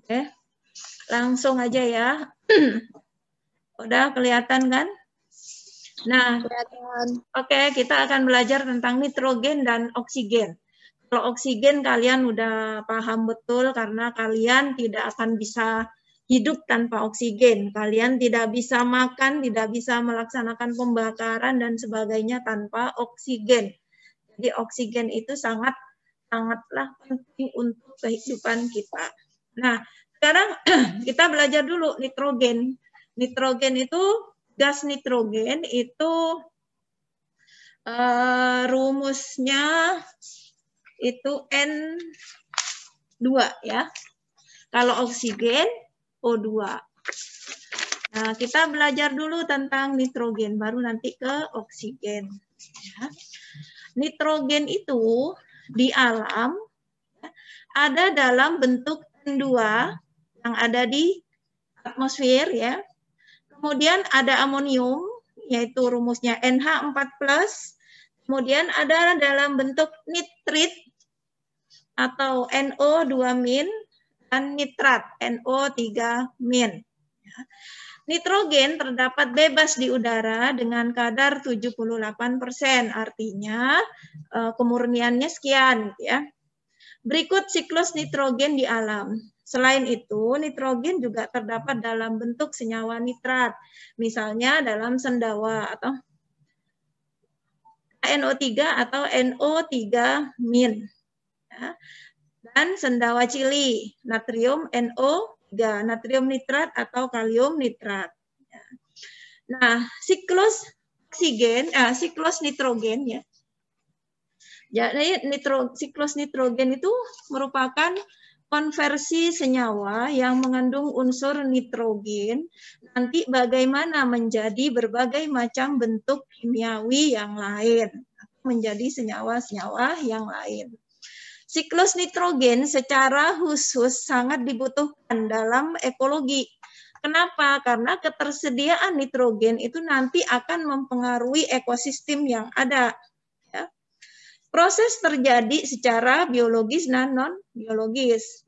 Oke, langsung aja ya. Udah kelihatan kan? Nah, oke, kita akan belajar tentang nitrogen dan oksigen. Kalau oksigen kalian udah paham betul karena kalian tidak akan bisa hidup tanpa oksigen. Kalian tidak bisa makan, tidak bisa melaksanakan pembakaran dan sebagainya tanpa oksigen. Jadi oksigen itu sangatlah penting untuk kehidupan kita. Nah, sekarang kita belajar dulu nitrogen. Nitrogen itu, gas nitrogen itu rumusnya itu N2 ya. Kalau oksigen O2. Nah, kita belajar dulu tentang nitrogen, baru nanti ke oksigen. Ya. Nitrogen itu di alam ada dalam bentuk N2 yang ada di atmosfer ya. Kemudian ada amonium yaitu rumusnya NH4+. Kemudian ada dalam bentuk nitrit atau NO2- dan nitrat NO3-. Nitrogen terdapat bebas di udara dengan kadar 78%, artinya kemurniannya sekian ya. Berikut siklus nitrogen di alam. Selain itu, nitrogen juga terdapat dalam bentuk senyawa nitrat, misalnya dalam sendawa atau NO3 atau NO3-. Ya. Dan sendawa cili, natrium NO3, natrium nitrat atau kalium nitrat. Ya. Nah, siklus nitrogen ya. Jadi siklus nitrogen itu merupakan konversi senyawa yang mengandung unsur nitrogen nanti bagaimana menjadi berbagai macam bentuk kimiawi yang lain, menjadi senyawa-senyawa yang lain. Siklus nitrogen secara khusus sangat dibutuhkan dalam ekologi. Kenapa? Karena ketersediaan nitrogen itu nanti akan mempengaruhi ekosistem yang ada. Ya. Proses terjadi secara biologis dan non-biologis.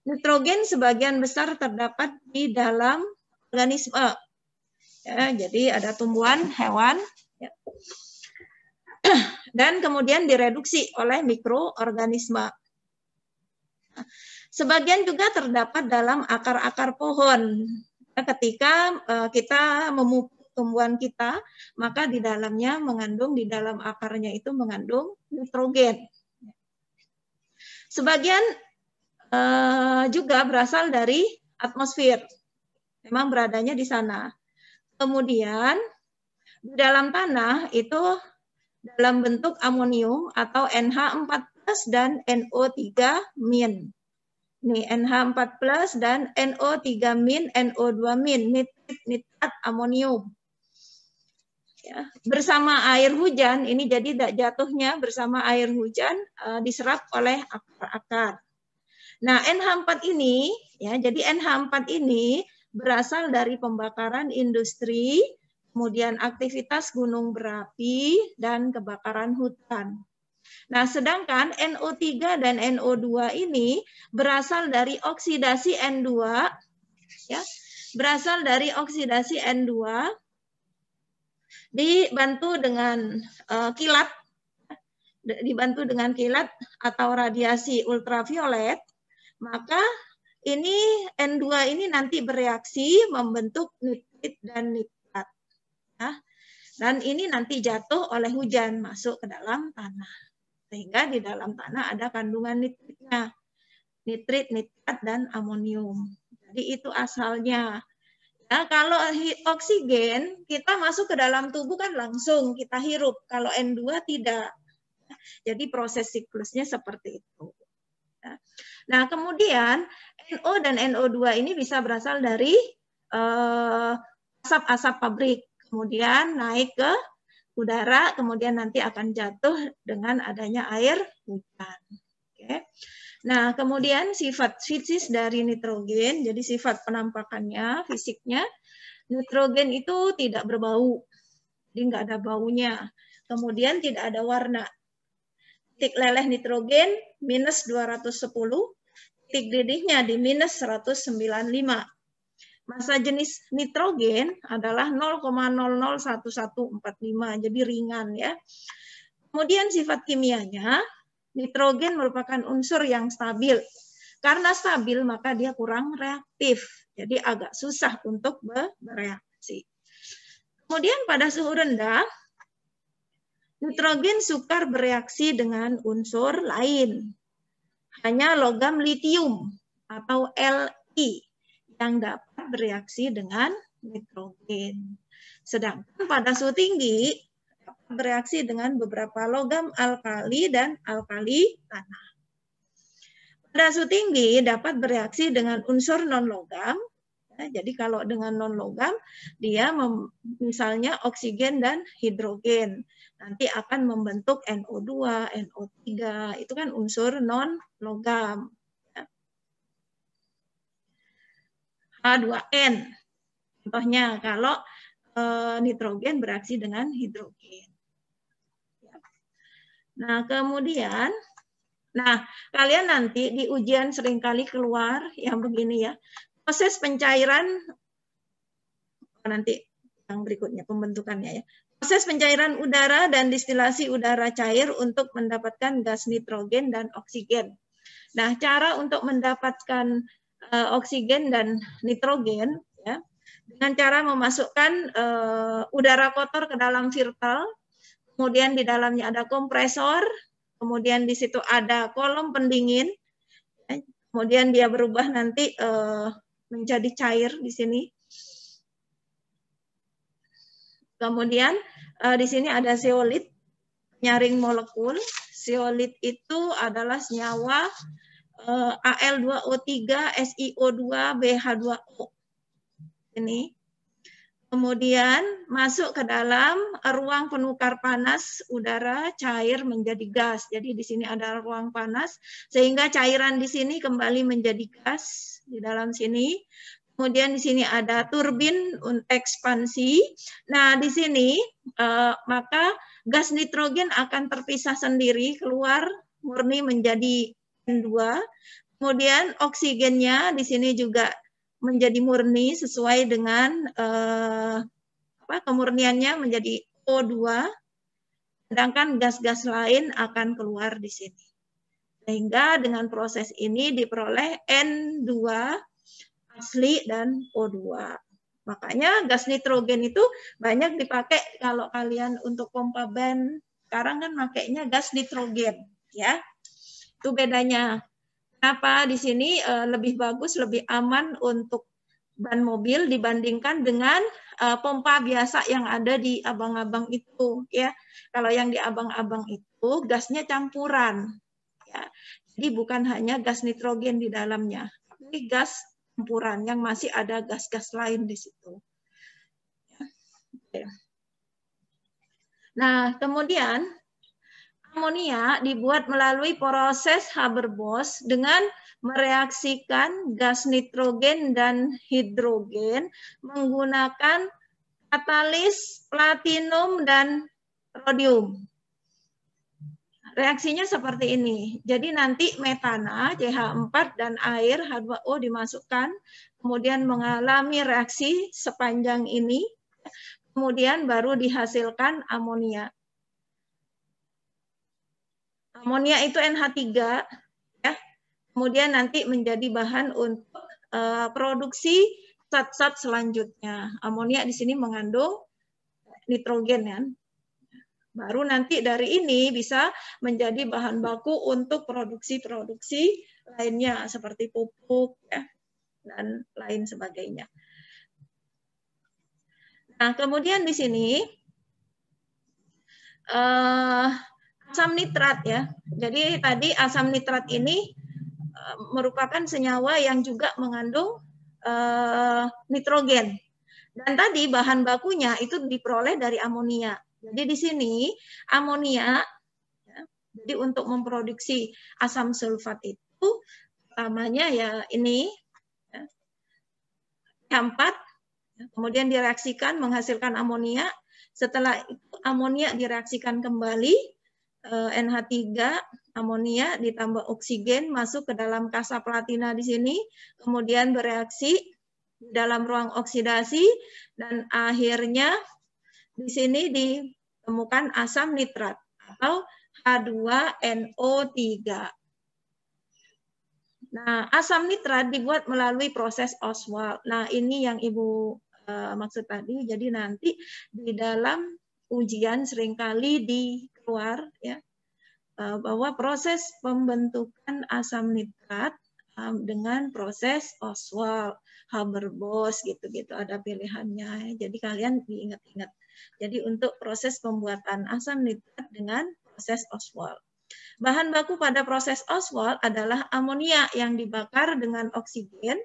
Nitrogen sebagian besar terdapat di dalam organisme. Ya, jadi ada tumbuhan, hewan, ya. Dan kemudian direduksi oleh mikroorganisme. Sebagian juga terdapat dalam akar-akar pohon. Ketika kita memupuk tumbuhan kita, maka di dalamnya mengandung, di dalam akarnya itu mengandung nitrogen. Sebagian juga berasal dari atmosfer. Memang beradanya di sana. Kemudian di dalam tanah itu dalam bentuk amonium atau NH4+ dan NO3-. Nih, NH4+ dan NO3-, NO2-, nitrit, nitrat, amonium. Ya, bersama air hujan, ini jadi jatuhnya bersama air hujan diserap oleh akar-akar. Nah, NH4 ini, ya, jadi NH4 ini berasal dari pembakaran industri, kemudian aktivitas gunung berapi, dan kebakaran hutan. Nah, sedangkan NO3 dan NO2 ini berasal dari oksidasi N2, ya, berasal dari oksidasi N2, dibantu dengan kilat atau radiasi ultraviolet, maka ini N2 ini nanti bereaksi membentuk nitrit dan nitrat. Ya. Dan ini nanti jatuh oleh hujan masuk ke dalam tanah. Sehingga di dalam tanah ada kandungan nitritnya. Nitrit, nitrat, dan amonium. Jadi itu asalnya. Ya, kalau oksigen, kita masuk ke dalam tubuh kan langsung kita hirup. Kalau N2 tidak. Jadi proses siklusnya seperti itu. Nah, kemudian NO dan NO2 ini bisa berasal dari asap-asap pabrik. Kemudian naik ke udara, kemudian nanti akan jatuh dengan adanya air hujan. Oke. Nah, kemudian sifat fisis dari nitrogen, jadi sifat penampakannya, fisiknya, nitrogen itu tidak berbau, jadi nggak ada baunya. Kemudian tidak ada warna. Titik leleh nitrogen -210, titik didihnya di minus 195. Massa jenis nitrogen adalah 0,001145, jadi ringan ya. Kemudian sifat kimianya, nitrogen merupakan unsur yang stabil. Karena stabil maka dia kurang reaktif, jadi agak susah untuk bereaksi. Kemudian pada suhu rendah, nitrogen sukar bereaksi dengan unsur lain. Hanya logam litium atau Li yang dapat bereaksi dengan nitrogen. Sedangkan pada suhu tinggi dapat bereaksi dengan beberapa logam alkali dan alkali tanah. Pada suhu tinggi dapat bereaksi dengan unsur non-logam. Ya, jadi kalau dengan non-logam, dia misalnya oksigen dan hidrogen. Nanti akan membentuk NO2, NO3, itu kan unsur non-logam. H2N. Contohnya kalau nitrogen bereaksi dengan hidrogen. Nah, kemudian, kalian nanti di ujian seringkali keluar yang begini ya. Proses pencairan, nanti yang berikutnya pembentukannya ya. Proses pencairan udara dan distilasi udara cair untuk mendapatkan gas nitrogen dan oksigen. Nah, cara untuk mendapatkan oksigen dan nitrogen ya, dengan cara memasukkan udara kotor ke dalam virtel, kemudian di dalamnya ada kompresor, kemudian di situ ada kolom pendingin, ya, kemudian dia berubah nanti menjadi cair di sini. Kemudian di sini ada zeolit, nyaring molekul. Zeolit itu adalah senyawa Al2O3, SiO2, BH2O. Ini. Kemudian masuk ke dalam ruang penukar panas udara cair menjadi gas. Jadi di sini ada ruang panas sehingga cairan di sini kembali menjadi gas di dalam sini. Kemudian di sini ada turbin ekspansi. Nah, di sini maka gas nitrogen akan terpisah sendiri keluar murni menjadi N2. Kemudian oksigennya di sini juga menjadi murni sesuai dengan kemurniannya menjadi O2, sedangkan gas-gas lain akan keluar di sini. Sehingga dengan proses ini diperoleh N2 asli dan O2. Makanya gas nitrogen itu banyak dipakai kalau kalian untuk pompa ban. Sekarang kan makainya gas nitrogen, ya. Itu bedanya. Kenapa di sini lebih bagus, lebih aman untuk ban mobil dibandingkan dengan pompa biasa yang ada di abang-abang itu, ya. Kalau yang di abang-abang itu gasnya campuran, ya. Jadi bukan hanya gas nitrogen di dalamnya, tapi gas campuran yang masih ada gas-gas lain di situ. Ya. Nah, kemudian amonia dibuat melalui proses Haber-Bosch dengan mereaksikan gas nitrogen dan hidrogen menggunakan katalis platinum dan rhodium. Reaksinya seperti ini. Jadi nanti metana, CH4 dan air H2O dimasukkan, kemudian mengalami reaksi sepanjang ini, kemudian baru dihasilkan amonia. Amonia itu NH3, ya. Kemudian nanti menjadi bahan untuk produksi zat-zat selanjutnya. Amonia di sini mengandung nitrogen, ya. Baru nanti dari ini bisa menjadi bahan baku untuk produksi-produksi lainnya seperti pupuk, ya, dan lain sebagainya. Nah, kemudian di sini asam nitrat, ya. Jadi tadi asam nitrat ini merupakan senyawa yang juga mengandung nitrogen. Dan tadi bahan bakunya itu diperoleh dari amonia. Jadi di sini amonia, ya, jadi untuk memproduksi asam sulfat itu pertamanya ya ini ya, H4, kemudian direaksikan menghasilkan amonia. Setelah itu amonia direaksikan kembali NH3 amonia ditambah oksigen masuk ke dalam kasa platina di sini, kemudian bereaksi di dalam ruang oksidasi dan akhirnya di sini ditemukan asam nitrat atau H2NO3. Nah, asam nitrat dibuat melalui proses Ostwald. Nah, ini yang Ibu maksud tadi. Jadi nanti di dalam ujian seringkali keluar ya bahwa proses pembentukan asam nitrat dengan proses Ostwald, Haber-Bosch gitu-gitu ada pilihannya. Jadi kalian diingat-ingat. Jadi untuk proses pembuatan asam nitrat dengan proses Ostwald. Bahan baku pada proses Ostwald adalah amonia yang dibakar dengan oksigen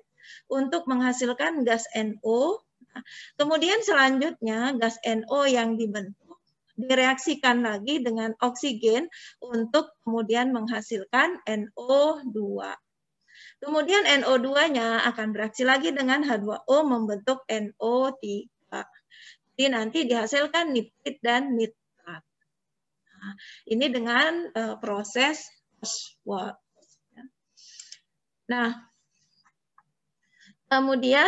untuk menghasilkan gas NO. Kemudian selanjutnya gas NO yang dibentuk direaksikan lagi dengan oksigen untuk kemudian menghasilkan NO2. Kemudian NO2-nya akan bereaksi lagi dengan H2O membentuk NO3. Jadi nanti dihasilkan nitrit dan nitrat. Nah, ini dengan proses Ostwald. Nah, kemudian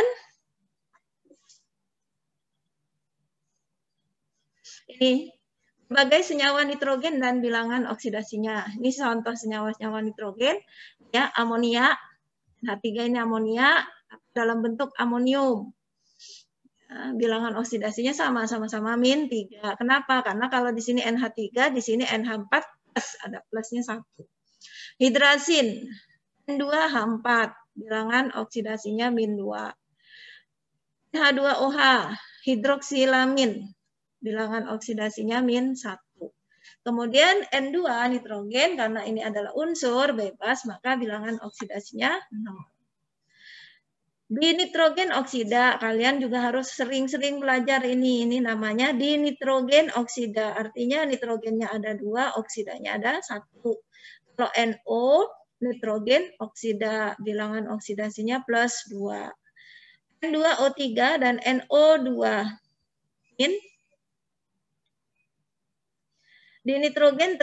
ini sebagai senyawa nitrogen dan bilangan oksidasinya. Ini contoh senyawa-senyawa nitrogen, ya amonia. H3 ini amonia dalam bentuk amonium. Nah, bilangan oksidasinya sama-sama -3. Kenapa? Karena kalau di sini NH3, di sini NH4 plus, ada plusnya 1. Hidrasin N2H4, bilangan oksidasinya -2. H2OH, hidroksilamin, bilangan oksidasinya -1. Kemudian N2 nitrogen, karena ini adalah unsur bebas, maka bilangan oksidasinya 0. Dinitrogen oksida, kalian juga harus sering-sering belajar ini. Ini namanya dinitrogen oksida, artinya nitrogennya ada 2, oksidanya ada 1. Kalau NO, nitrogen oksida, bilangan oksidasinya +2. N2O3 dan NO2 dinitrogen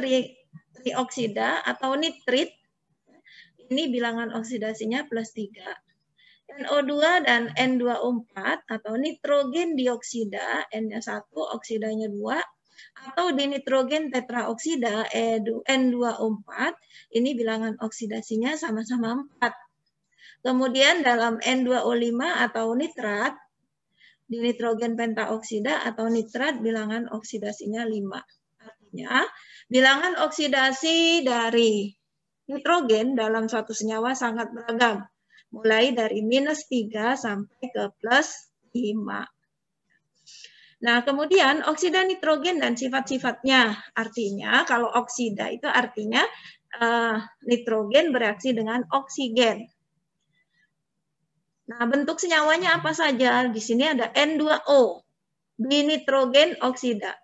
trioksida atau nitrit, ini bilangan oksidasinya +3. NO2 dan N2O4 atau nitrogen dioksida, N-1, oksidanya 2, atau dinitrogen tetraoksida, N2O4, ini bilangan oksidasinya sama-sama 4. Kemudian dalam N2O5 atau nitrat, dinitrogen pentaoksida atau nitrat, bilangan oksidasinya 5. Artinya, bilangan oksidasi dari nitrogen dalam suatu senyawa sangat beragam. Mulai dari -3 sampai ke +5. Nah, kemudian oksida nitrogen dan sifat-sifatnya. Artinya, kalau oksida itu artinya nitrogen bereaksi dengan oksigen. Nah, bentuk senyawanya apa saja? Di sini ada N2O, dinitrogen oksida.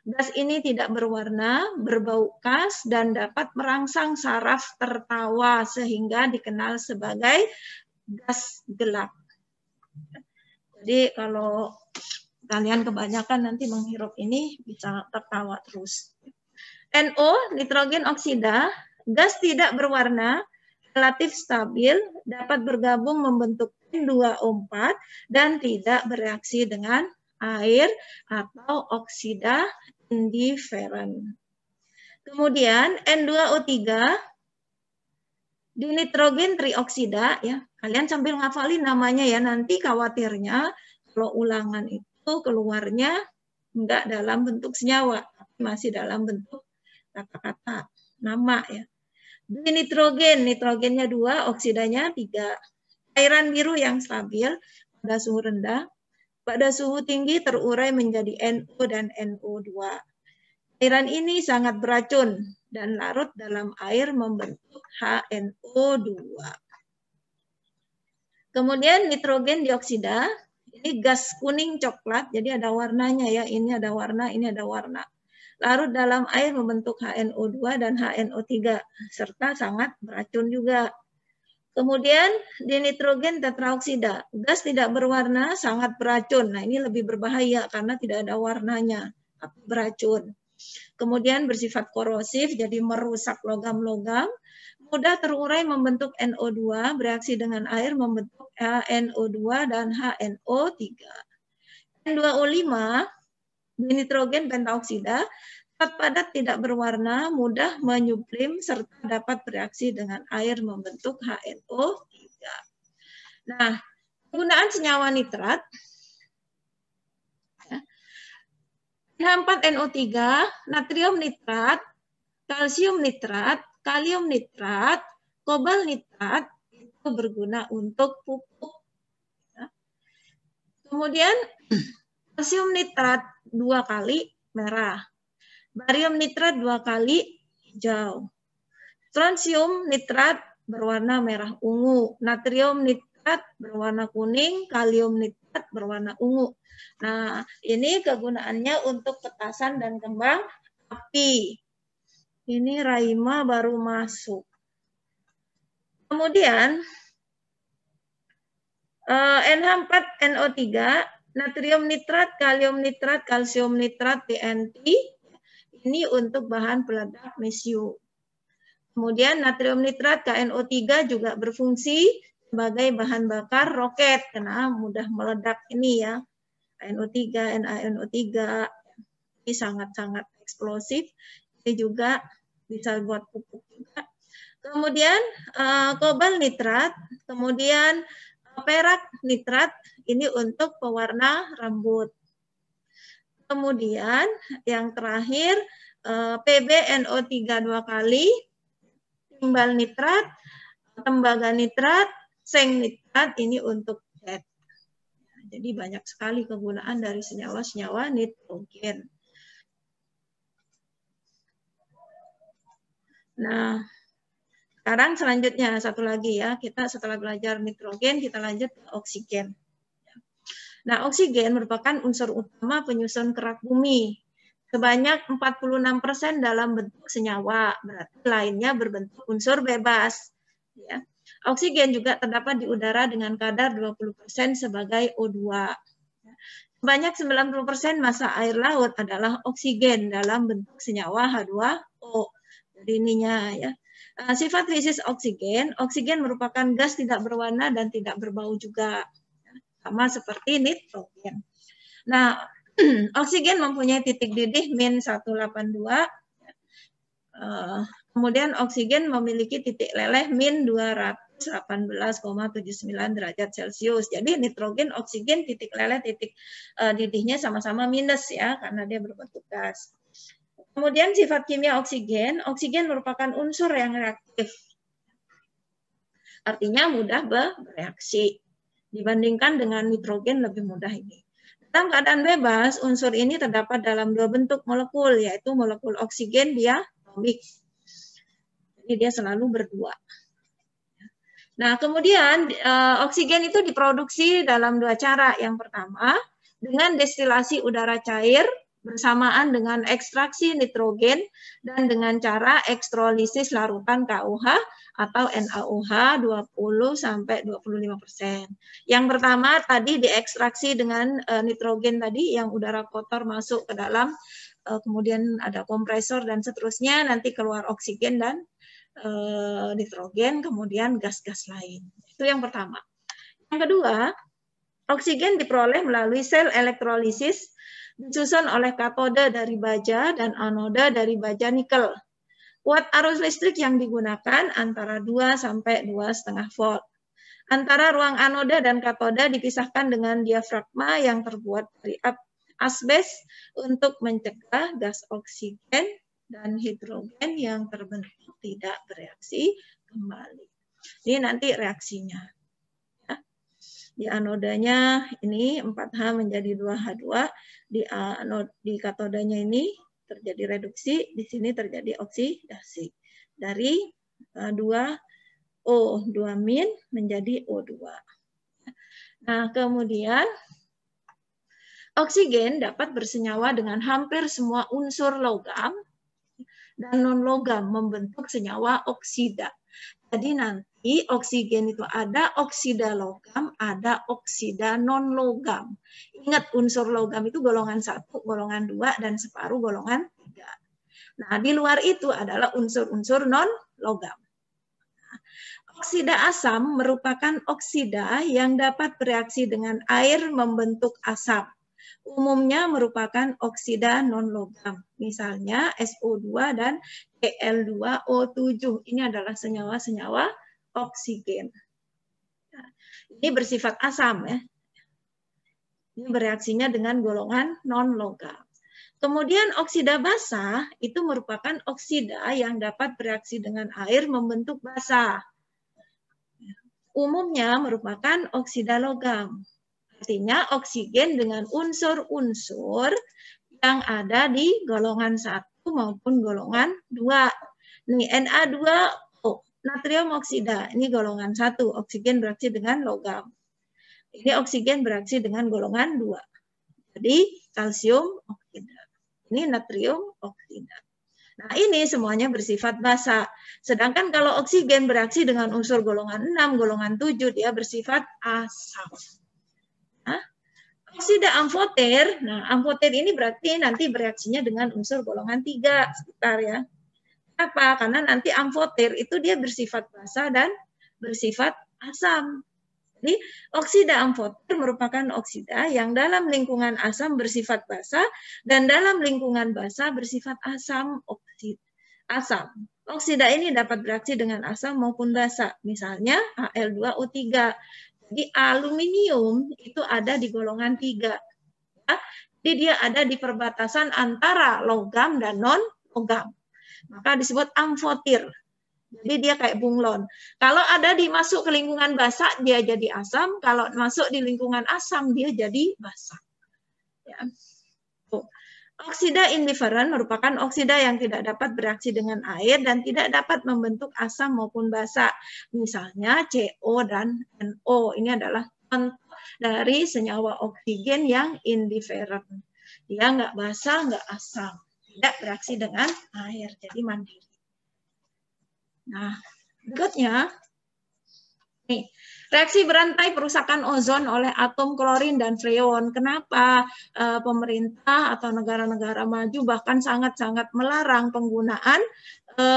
Gas ini tidak berwarna, berbau khas, dan dapat merangsang saraf tertawa sehingga dikenal sebagai gas gelap. Jadi kalau kalian kebanyakan nanti menghirup ini bisa tertawa terus. NO, nitrogen oksida, gas tidak berwarna, relatif stabil, dapat bergabung membentuk N2O4 dan tidak bereaksi dengan air atau oksida indiferen. Kemudian N2O3 dinitrogen trioksida, ya. Kalian sambil ngafalin namanya ya, nanti khawatirnya kalau ulangan itu keluarnya enggak dalam bentuk senyawa, masih dalam bentuk kata-kata nama ya. Dinitrogen, nitrogennya 2, oksidanya 3. Cairan biru yang stabil pada suhu rendah, pada suhu tinggi terurai menjadi NO dan NO2. Cairan ini sangat beracun dan larut dalam air membentuk HNO2. Kemudian nitrogen dioksida, ini gas kuning coklat, jadi ada warnanya ya, ini ada warna, ini ada warna. Larut dalam air membentuk HNO2 dan HNO3, serta sangat beracun juga. Kemudian dinitrogen tetraoksida, gas tidak berwarna, sangat beracun. Nah ini lebih berbahaya karena tidak ada warnanya, tapi beracun. Kemudian bersifat korosif, jadi merusak logam-logam. Mudah terurai membentuk NO2, bereaksi dengan air membentuk NO2 dan HNO3. N2O5, nitrogen pentaoksida, zat padat tidak berwarna, mudah menyublim, serta dapat bereaksi dengan air membentuk HNO3. Nah, penggunaan senyawa nitrat, H4NO3, natrium nitrat, kalsium nitrat, kalium nitrat, kobalt nitrat, itu berguna untuk pupuk. Kemudian kalsium nitrat 2 kali merah, barium nitrat 2 kali hijau, strontium nitrat berwarna merah ungu, natrium nitrat berwarna kuning, kalium nitrat berwarna ungu. Nah, ini kegunaannya untuk petasan dan kembang api. Ini Raima baru masuk. Kemudian NH4NO3, natrium nitrat, kalium nitrat, kalsium nitrat, TNT, ini untuk bahan peledak mesium. Kemudian natrium nitrat, KNO3 juga berfungsi sebagai bahan bakar roket, karena mudah meledak ini ya. NO3, NaNO3, ini sangat-sangat eksplosif, ini juga bisa buat pupuk juga. Kemudian kobalt nitrat, kemudian perak nitrat, ini untuk pewarna rambut. Kemudian yang terakhir PbNO3 2 kali, timbal nitrat, tembaga nitrat, seng nitrat, ini untuk cat. Jadi banyak sekali kegunaan dari senyawa-senyawa nitrogen. Nah, sekarang selanjutnya satu lagi ya, kita setelah belajar nitrogen, kita lanjut ke oksigen. Nah, oksigen merupakan unsur utama penyusun kerak bumi. Sebanyak 46% dalam bentuk senyawa, berarti lainnya berbentuk unsur bebas. Ya. Oksigen juga terdapat di udara dengan kadar 20% sebagai O2. Sebanyak 90% massa air laut adalah oksigen dalam bentuk senyawa H2O. Jadi ininya ya. Sifat fisis oksigen, oksigen merupakan gas tidak berwarna dan tidak berbau juga. Sama seperti nitrogen. Nah, oksigen mempunyai titik didih min 182. Kemudian oksigen memiliki titik leleh min 218,79 derajat Celcius. Jadi nitrogen, oksigen, titik leleh, titik didihnya sama-sama minus ya, karena dia berbentuk gas. Kemudian sifat kimia oksigen, oksigen merupakan unsur yang reaktif. Artinya mudah bereaksi. Dibandingkan dengan nitrogen lebih mudah ini. Dalam keadaan bebas, unsur ini terdapat dalam 2 bentuk molekul, yaitu molekul oksigen diatomik. Jadi dia selalu berdua. Nah, kemudian oksigen itu diproduksi dalam 2 cara. Yang pertama, dengan destilasi udara cair bersamaan dengan ekstraksi nitrogen dan dengan cara elektrolisis larutan KUH atau NaOH 20–25%. Yang pertama tadi diekstraksi dengan nitrogen tadi yang udara kotor masuk ke dalam, kemudian ada kompresor dan seterusnya, nanti keluar oksigen dan nitrogen, kemudian gas-gas lain. Itu yang pertama. Yang kedua, oksigen diperoleh melalui sel elektrolisis disusun oleh katode dari baja dan anode dari baja nikel. Watt arus listrik yang digunakan antara 2 sampai 2,5 volt. Antara ruang anode dan katode dipisahkan dengan diafragma yang terbuat dari asbes untuk mencegah gas oksigen dan hidrogen yang terbentuk tidak bereaksi kembali. Ini nanti reaksinya. Ya. Di anodanya ini 4H menjadi 2H2, di katodanya ini terjadi reduksi, di sini terjadi oksidasi. Dari 2O2- menjadi O2. Nah, kemudian oksigen dapat bersenyawa dengan hampir semua unsur logam dan non-logam membentuk senyawa oksida. Jadi nanti oksigen itu ada oksida logam, ada oksida non-logam. Ingat unsur logam itu golongan 1, golongan 2, dan separuh golongan 3. Nah, di luar itu adalah unsur-unsur non-logam. Oksida asam merupakan oksida yang dapat bereaksi dengan air membentuk asam. Umumnya merupakan oksida non-logam. Misalnya SO2 dan Cl2O7. Ini adalah senyawa-senyawa oksigen. Ini bersifat asam ya. Ini bereaksinya dengan golongan non-logam. Kemudian oksida basa itu merupakan oksida yang dapat bereaksi dengan air membentuk basa. Umumnya merupakan oksida logam. Artinya oksigen dengan unsur-unsur yang ada di golongan 1 maupun golongan 2. Nih Na2O, natrium oksida, ini golongan 1, oksigen bereaksi dengan logam. Ini oksigen bereaksi dengan golongan 2. Jadi kalsium oksida. Ini natrium oksida. Nah, ini semuanya bersifat basa. Sedangkan kalau oksigen bereaksi dengan unsur golongan 6, golongan 7, dia bersifat asam. Nah, oksida amfoter, nah amfoter ini berarti nanti bereaksinya dengan unsur golongan 3 sekitar ya. Kenapa? Karena nanti amfoter itu dia bersifat basa dan bersifat asam. Jadi oksida amfoter merupakan oksida yang dalam lingkungan asam bersifat basa dan dalam lingkungan basa bersifat asam. Oksida ini dapat bereaksi dengan asam maupun basa. Misalnya Al2O3. Jadi aluminium itu ada di golongan 3. Ya. Jadi dia ada di perbatasan antara logam dan non-logam. Maka disebut amfoter. Jadi dia kayak bunglon. Kalau ada masuk ke lingkungan basa, dia jadi asam. Kalau masuk di lingkungan asam, dia jadi basa. Ya. Oksida indiferen merupakan oksida yang tidak dapat bereaksi dengan air dan tidak dapat membentuk asam maupun basa. Misalnya CO dan NO. Ini adalah contoh dari senyawa oksigen yang indiferen. Dia nggak basa, nggak asam. Tidak bereaksi dengan air, jadi mandiri. Nah, berikutnya, nih, reaksi berantai perusakan ozon oleh atom klorin dan freon. Kenapa pemerintah atau negara-negara maju bahkan sangat-sangat melarang penggunaan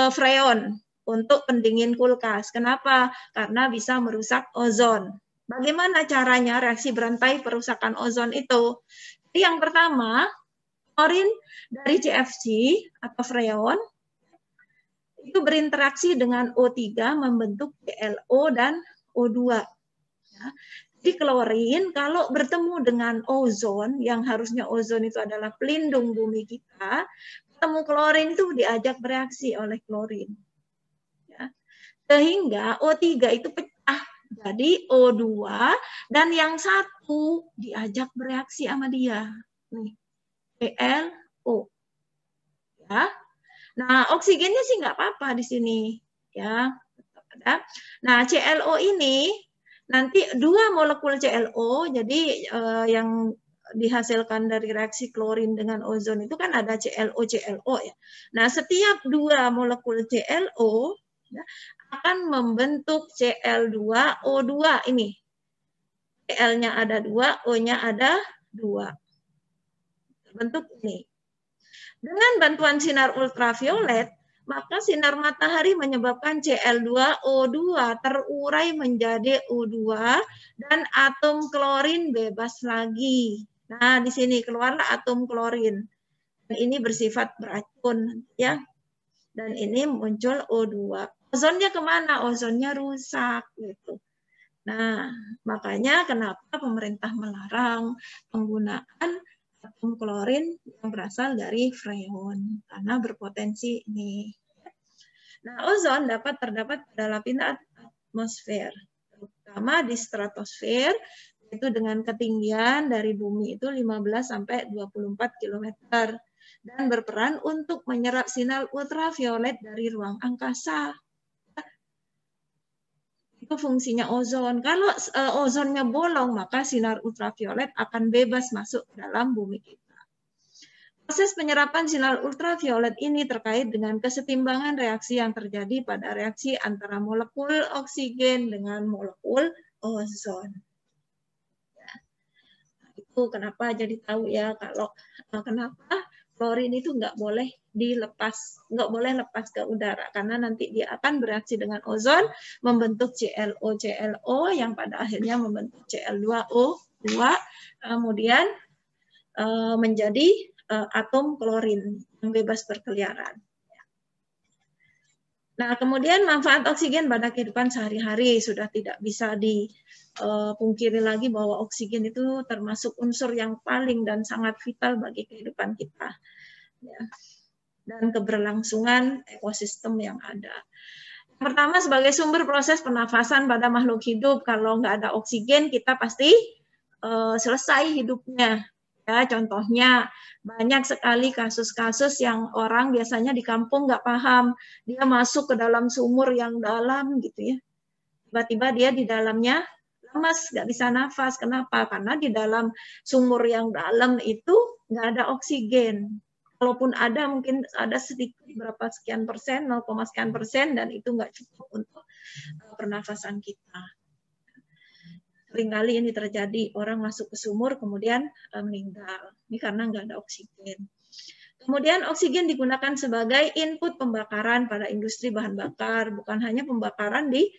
freon untuk pendingin kulkas? Kenapa? Karena bisa merusak ozon. Bagaimana caranya reaksi berantai perusakan ozon itu? Jadi yang pertama, klorin dari CFC atau freon itu berinteraksi dengan O3 membentuk ClO dan O2. Ya. Jadi klorin kalau bertemu dengan ozon, yang harusnya ozon itu adalah pelindung bumi kita, ketemu klorin itu diajak bereaksi oleh klorin. Ya. Sehingga O3 itu pecah jadi O2 dan yang satu diajak bereaksi sama dia. Nih, ClO. Ya. Nah, oksigennya sih nggak apa-apa di sini, ya. Nah, ClO ini nanti 2 molekul ClO, jadi yang dihasilkan dari reaksi klorin dengan ozon itu kan ada ClO ya. Nah, setiap 2 molekul ClO ya, akan membentuk Cl2O2 ini. Cl-nya ada 2, O-nya ada 2. Bentuk ini. Dengan bantuan sinar ultraviolet, maka sinar matahari menyebabkan Cl2O2 terurai menjadi O2 dan atom klorin bebas lagi. Nah, di sini keluarlah atom klorin. Dan ini bersifat beracun, ya. Dan ini muncul O2. Ozonnya kemana? Ozonnya rusak, gitu. Nah, makanya kenapa pemerintah melarang penggunaan atom klorin yang berasal dari freon karena berpotensi ini. Nah, ozon dapat terdapat pada lapisan atmosfer, terutama di stratosfer, itu dengan ketinggian dari bumi itu 15 sampai 24 km dan berperan untuk menyerap sinar ultraviolet dari ruang angkasa. Itu fungsinya ozon. Kalau ozonnya bolong, maka sinar ultraviolet akan bebas masuk ke dalam bumi kita. Proses penyerapan sinar ultraviolet ini terkait dengan kesetimbangan reaksi yang terjadi pada reaksi antara molekul oksigen dengan molekul ozon. Ya. Itu kenapa jadi tahu ya kalau kenapa klorin itu nggak boleh dilepas, nggak boleh lepas ke udara karena nanti dia akan bereaksi dengan ozon membentuk ClO yang pada akhirnya membentuk Cl2O2 kemudian menjadi atom klorin yang bebas berkeliaran. Nah, kemudian manfaat oksigen pada kehidupan sehari-hari sudah tidak bisa dipungkiri lagi bahwa oksigen itu termasuk unsur yang paling dan sangat vital bagi kehidupan kita. Ya. Dan keberlangsungan ekosistem yang ada. Pertama, sebagai sumber proses pernafasan pada makhluk hidup, kalau nggak ada oksigen, kita pasti selesai hidupnya. Ya, contohnya, banyak sekali kasus-kasus yang orang biasanya di kampung nggak paham. Dia masuk ke dalam sumur yang dalam, gitu ya. Tiba-tiba dia di dalamnya lemas, nggak bisa nafas. Kenapa? Karena di dalam sumur yang dalam itu nggak ada oksigen. Kalaupun ada, mungkin ada sedikit berapa sekian persen, 0, sekian persen, dan itu nggak cukup untuk pernafasan kita. Seringkali ini terjadi, orang masuk ke sumur, kemudian meninggal. Ini karena nggak ada oksigen. Kemudian oksigen digunakan sebagai input pembakaran pada industri bahan bakar, bukan hanya pembakaran di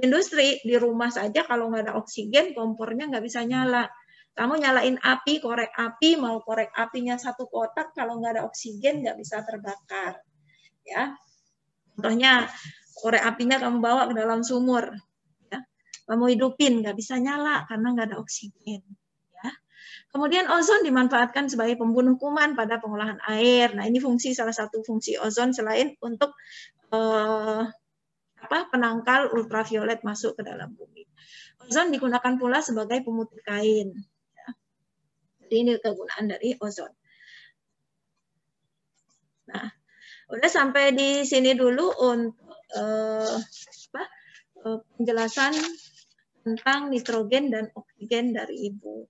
industri, di rumah saja kalau nggak ada oksigen, kompornya nggak bisa nyala. Kamu nyalain api, korek api, mau korek apinya 1 kotak, kalau nggak ada oksigen nggak bisa terbakar. Ya, contohnya korek apinya kamu bawa ke dalam sumur, ya. Kamu hidupin nggak bisa nyala karena nggak ada oksigen. Ya. Kemudian ozon dimanfaatkan sebagai pembunuh kuman pada pengolahan air. Nah, ini salah satu fungsi ozon selain untuk penangkal ultraviolet masuk ke dalam bumi. Ozon digunakan pula sebagai pemutih kain. Jadi ini kegunaan dari ozon. Nah, udah sampai di sini dulu untuk penjelasan tentang nitrogen dan oksigen dari ibu.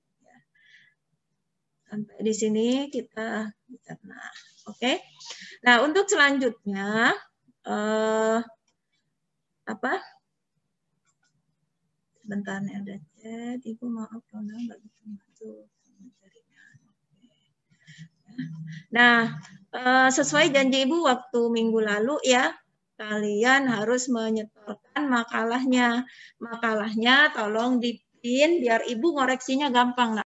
Sampai di sini kita bicara. Oke. Nah, untuk selanjutnya sebentar nih ada chat. Ibu maaf kalau nggak bisa masuk. Nah, sesuai janji Ibu waktu minggu lalu ya, kalian harus menyetorkan makalahnya. Makalahnya tolong di-print biar Ibu ngoreksinya gampang.